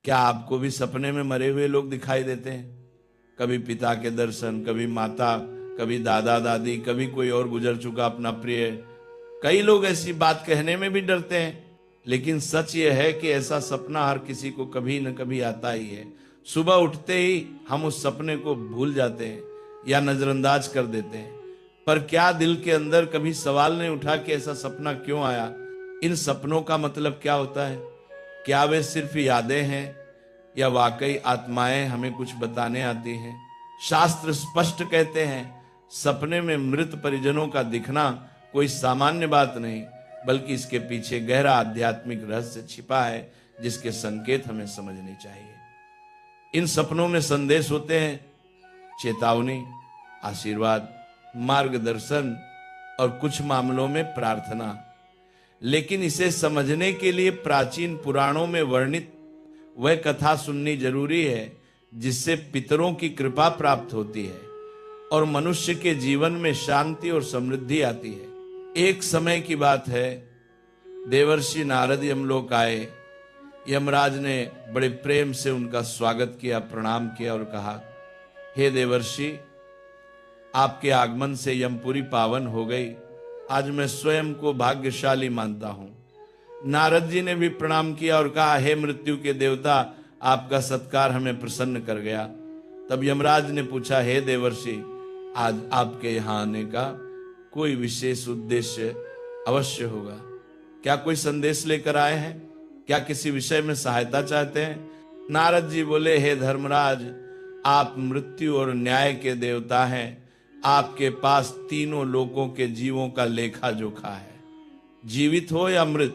क्या आपको भी सपने में मरे हुए लोग दिखाई देते हैं? कभी पिता के दर्शन, कभी माता, कभी दादा दादी, कभी कोई और गुजर चुका अपना प्रिय। कई लोग ऐसी बात कहने में भी डरते हैं, लेकिन सच यह है कि ऐसा सपना हर किसी को कभी न कभी आता ही है। सुबह उठते ही हम उस सपने को भूल जाते हैं या नजरअंदाज कर देते हैं। पर क्या दिल के अंदर कभी सवाल नहीं उठा कि ऐसा सपना क्यों आया? इन सपनों का मतलब क्या होता है? क्या वे सिर्फ यादें हैं या वाकई आत्माएं हमें कुछ बताने आती हैं? शास्त्र स्पष्ट कहते हैं, सपने में मृत परिजनों का दिखना कोई सामान्य बात नहीं, बल्कि इसके पीछे गहरा आध्यात्मिक रहस्य छिपा है, जिसके संकेत हमें समझने चाहिए। इन सपनों में संदेश होते हैं, चेतावनी, आशीर्वाद, मार्गदर्शन और कुछ मामलों में प्रार्थना। लेकिन इसे समझने के लिए प्राचीन पुराणों में वर्णित वह कथा सुननी जरूरी है जिससे पितरों की कृपा प्राप्त होती है और मनुष्य के जीवन में शांति और समृद्धि आती है। एक समय की बात है, देवर्षि नारद यमलोक आए। यमराज ने बड़े प्रेम से उनका स्वागत किया, प्रणाम किया और कहा, हे देवर्षि, आपके आगमन से यमपुरी पावन हो गई। आज मैं स्वयं को भाग्यशाली मानता हूं। नारद जी ने भी प्रणाम किया और कहा, हे मृत्यु के देवता, आपका सत्कार हमें प्रसन्न कर गया। तब यमराज ने पूछा, हे देवर्षि, आज आपके यहां आने का कोई विशेष उद्देश्य अवश्य होगा। क्या कोई संदेश लेकर आए हैं? क्या किसी विषय में सहायता चाहते हैं? नारद जी बोले, हे धर्मराज, आप मृत्यु और न्याय के देवता हैं। आपके पास तीनों लोकों के जीवों का लेखा जोखा है। जीवित हो या मृत,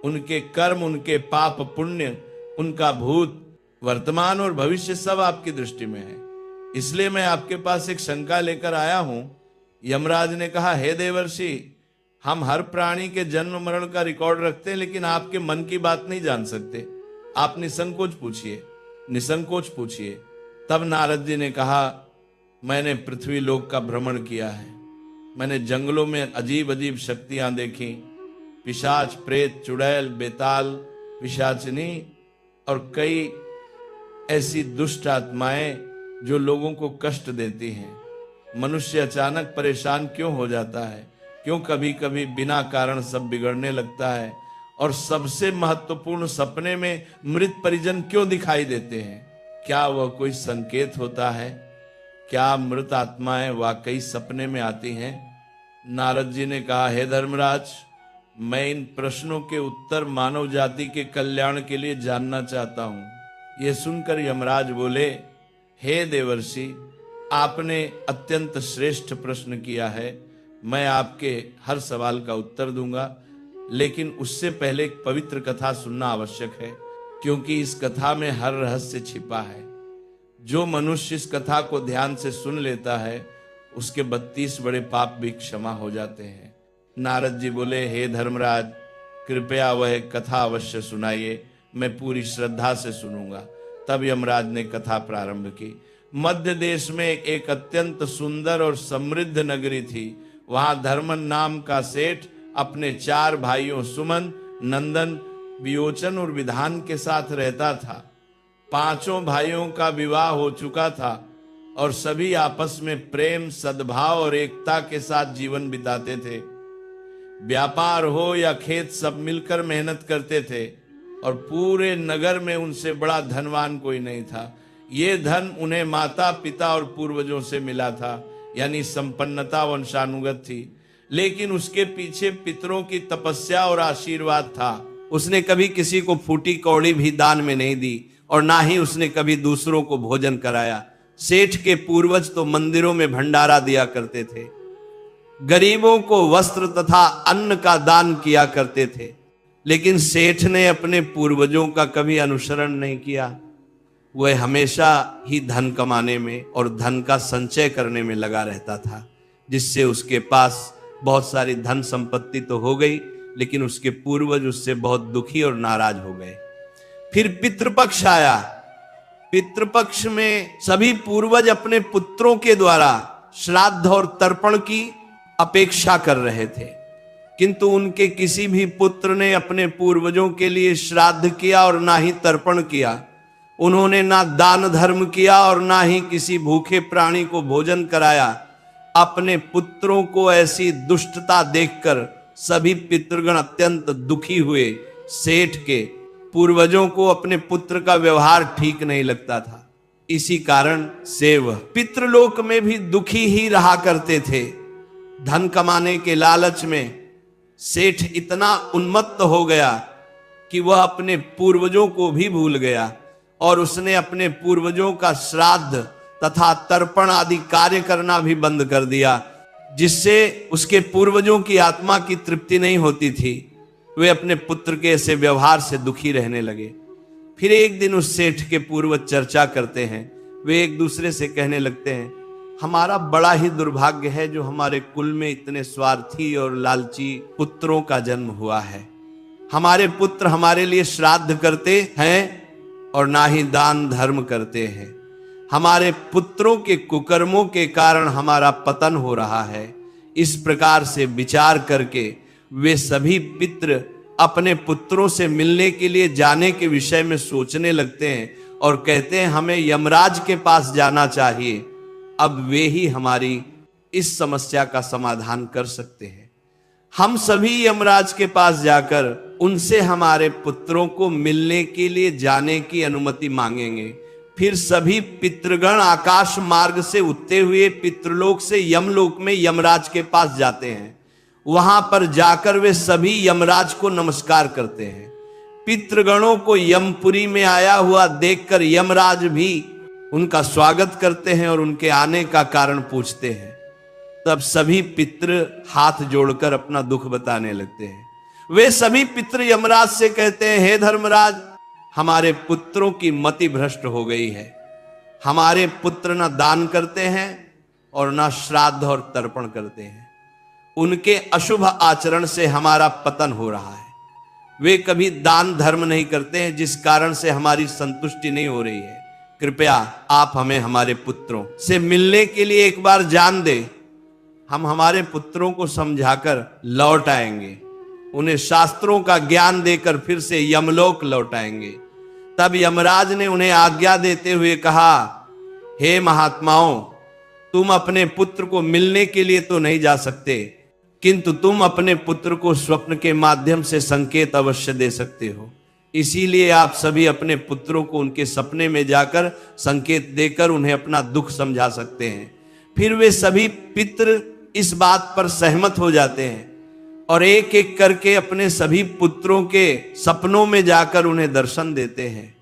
उनके कर्म, उनके पाप पुण्य, उनका भूत, वर्तमान और भविष्य सब आपकी दृष्टि में है। इसलिए मैं आपके पास एक शंका लेकर आया हूं। यमराज ने कहा, हे देवर्षि, हम हर प्राणी के जन्म मरण का रिकॉर्ड रखते हैं, लेकिन आपके मन की बात नहीं जान सकते। आप निसंकोच पूछिए, निसंकोच पूछिए। तब नारद जी ने कहा, मैंने पृथ्वी लोक का भ्रमण किया है। मैंने जंगलों में अजीब अजीब शक्तियां देखी, पिशाच, प्रेत, चुड़ैल, बेताल, पिशाचनी और कई ऐसी दुष्ट आत्माएं जो लोगों को कष्ट देती हैं। मनुष्य अचानक परेशान क्यों हो जाता है? क्यों कभी कभी बिना कारण सब बिगड़ने लगता है? और सबसे महत्वपूर्ण, सपने में मृत परिजन क्यों दिखाई देते हैं? क्या वह कोई संकेत होता है? क्या मृत आत्माएं वाकई सपने में आती हैं? नारद जी ने कहा, हे धर्मराज, मैं इन प्रश्नों के उत्तर मानव जाति के कल्याण के लिए जानना चाहता हूं। यह सुनकर यमराज बोले, हे देवर्षि, आपने अत्यंत श्रेष्ठ प्रश्न किया है। मैं आपके हर सवाल का उत्तर दूंगा, लेकिन उससे पहले एक पवित्र कथा सुनना आवश्यक है, क्योंकि इस कथा में हर रहस्य छिपा है। जो मनुष्य इस कथा को ध्यान से सुन लेता है, उसके 32 बड़े पाप भी क्षमा हो जाते हैं। नारद जी बोले, हे धर्मराज, कृपया वह कथा अवश्य सुनाइए, मैं पूरी श्रद्धा से सुनूंगा। तब यमराज ने कथा प्रारंभ की। मध्य देश में एक अत्यंत सुंदर और समृद्ध नगरी थी। वहां धर्मन नाम का सेठ अपने 4 भाइयों सुमन, नंदन, वियोचन और विधान के साथ रहता था। 5 भाइयों का विवाह हो चुका था और सभी आपस में प्रेम, सद्भाव और एकता के साथ जीवन बिताते थे। व्यापार हो या खेत, सब मिलकर मेहनत करते थे और पूरे नगर में उनसे बड़ा धनवान कोई नहीं था। ये धन उन्हें माता पिता और पूर्वजों से मिला था, यानी संपन्नता वंशानुगत थी। लेकिन उसके पीछे पितरों की तपस्या और आशीर्वाद था। उसने कभी किसी को फूटी कौड़ी भी दान में नहीं दी और ना ही उसने कभी दूसरों को भोजन कराया। सेठ के पूर्वज तो मंदिरों में भंडारा दिया करते थे, गरीबों को वस्त्र तथा अन्न का दान किया करते थे, लेकिन सेठ ने अपने पूर्वजों का कभी अनुसरण नहीं किया। वह हमेशा ही धन कमाने में और धन का संचय करने में लगा रहता था, जिससे उसके पास बहुत सारी धन संपत्ति तो हो गई, लेकिन उसके पूर्वज उससे बहुत दुखी और नाराज हो गए। फिर पितृपक्ष आया। पितृपक्ष में सभी पूर्वज अपने पुत्रों के द्वारा श्राद्ध और तर्पण की अपेक्षा कर रहे थे, किंतु उनके किसी भी पुत्र ने अपने पूर्वजों के लिए श्राद्ध किया और ना ही तर्पण किया। उन्होंने ना दान धर्म किया और ना ही किसी भूखे प्राणी को भोजन कराया। अपने पुत्रों को ऐसी दुष्टता देखकर सभी पितृगण अत्यंत दुखी हुए। सेठ के पूर्वजों को अपने पुत्र का व्यवहार ठीक नहीं लगता था। इसी कारण से वह पितृलोक में भी दुखी ही रहा करते थे। धन कमाने के लालच में सेठ इतना उन्मत्त हो गया कि वह अपने पूर्वजों को भी भूल गया और उसने अपने पूर्वजों का श्राद्ध तथा तर्पण आदि कार्य करना भी बंद कर दिया, जिससे उसके पूर्वजों की आत्मा की तृप्ति नहीं होती थी। वे अपने पुत्र के ऐसे व्यवहार से दुखी रहने लगे। फिर एक दिन उस सेठ के पूर्वज चर्चा करते हैं। वे एक दूसरे से कहने लगते हैं, हमारा बड़ा ही दुर्भाग्य है जो हमारे कुल में इतने स्वार्थी और लालची पुत्रों का जन्म हुआ है। हमारे पुत्र हमारे लिए श्राद्ध करते हैं और ना ही दान धर्म करते हैं। हमारे पुत्रों के कुकर्मों के कारण हमारा पतन हो रहा है। इस प्रकार से विचार करके वे सभी पितृ अपने पुत्रों से मिलने के लिए जाने के विषय में सोचने लगते हैं और कहते हैं हमें यमराज के पास जाना चाहिए। अब वे ही हमारी इस समस्या का समाधान कर सकते हैं। हम सभी यमराज के पास जाकर उनसे हमारे पुत्रों को मिलने के लिए जाने की अनुमति मांगेंगे। फिर सभी पितृगण आकाश मार्ग से उठते हुए पितृलोक से यमलोक में यमराज के पास जाते हैं। वहां पर जाकर वे सभी यमराज को नमस्कार करते हैं। पितृगणों को यमपुरी में आया हुआ देखकर यमराज भी उनका स्वागत करते हैं और उनके आने का कारण पूछते हैं। तब सभी पितृ हाथ जोड़कर अपना दुख बताने लगते हैं। वे सभी पितृ यमराज से कहते हैं, हे धर्मराज, हमारे पुत्रों की मति भ्रष्ट हो गई है। हमारे पुत्र न दान करते हैं और न श्राद्ध और तर्पण करते हैं। उनके अशुभ आचरण से हमारा पतन हो रहा है। वे कभी दान धर्म नहीं करते हैं, जिस कारण से हमारी संतुष्टि नहीं हो रही है। कृपया आप हमें हमारे पुत्रों से मिलने के लिए एक बार जान दे। हम हमारे पुत्रों को समझाकर लौट आएंगे, उन्हें शास्त्रों का ज्ञान देकर फिर से यमलोक लौट आएंगे। तब यमराज ने उन्हें आज्ञा देते हुए कहा, हे महात्माओं, तुम अपने पुत्र को मिलने के लिए तो नहीं जा सकते, किंतु तुम अपने पुत्र को स्वप्न के माध्यम से संकेत अवश्य दे सकते हो। इसीलिए आप सभी अपने पुत्रों को उनके सपने में जाकर संकेत देकर उन्हें अपना दुख समझा सकते हैं। फिर वे सभी पितृ इस बात पर सहमत हो जाते हैं और एक एक करके अपने सभी पुत्रों के सपनों में जाकर उन्हें दर्शन देते हैं।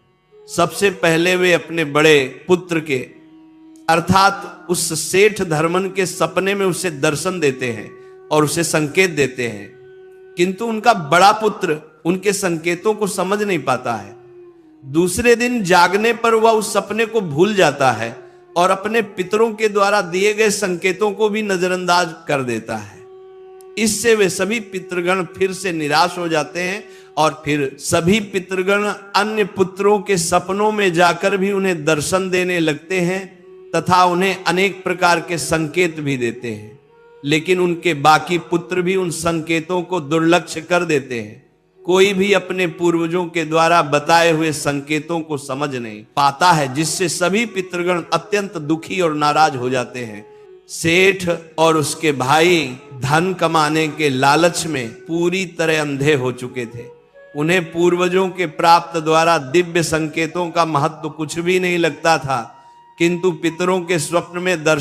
सबसे पहले वे अपने बड़े पुत्र के अर्थात उस सेठ धर्मन के सपने में उसे दर्शन देते हैं और उसे संकेत देते हैं, किंतु उनका बड़ा पुत्र उनके संकेतों को समझ नहीं पाता है। दूसरे दिन जागने पर वह उस सपने को भूल जाता है और अपने पितरों के द्वारा दिए गए संकेतों को भी नजरअंदाज कर देता है। इससे वे सभी पितृगण फिर से निराश हो जाते हैं और फिर सभी पितृगण अन्य पुत्रों के सपनों में जाकर भी उन्हें दर्शन देने लगते हैं तथा उन्हें अनेक प्रकार के संकेत भी देते हैं। लेकिन उनके बाकी पुत्र भी उन संकेतों को दुर्लक्ष्य कर देते हैं। कोई भी अपने पूर्वजों के द्वारा बताए हुए संकेतों को समझ नहीं पाता है, जिससे सभी पितृगण अत्यंत दुखी और नाराज हो जाते हैं। सेठ और उसके भाई धन कमाने के लालच में पूरी तरह अंधे हो चुके थे। उन्हें पूर्वजों के प्राप्त द्वारा दिव्य संकेतों का महत्व कुछ भी नहीं लगता था, किंतु पितरों के स्वप्न में दर्शन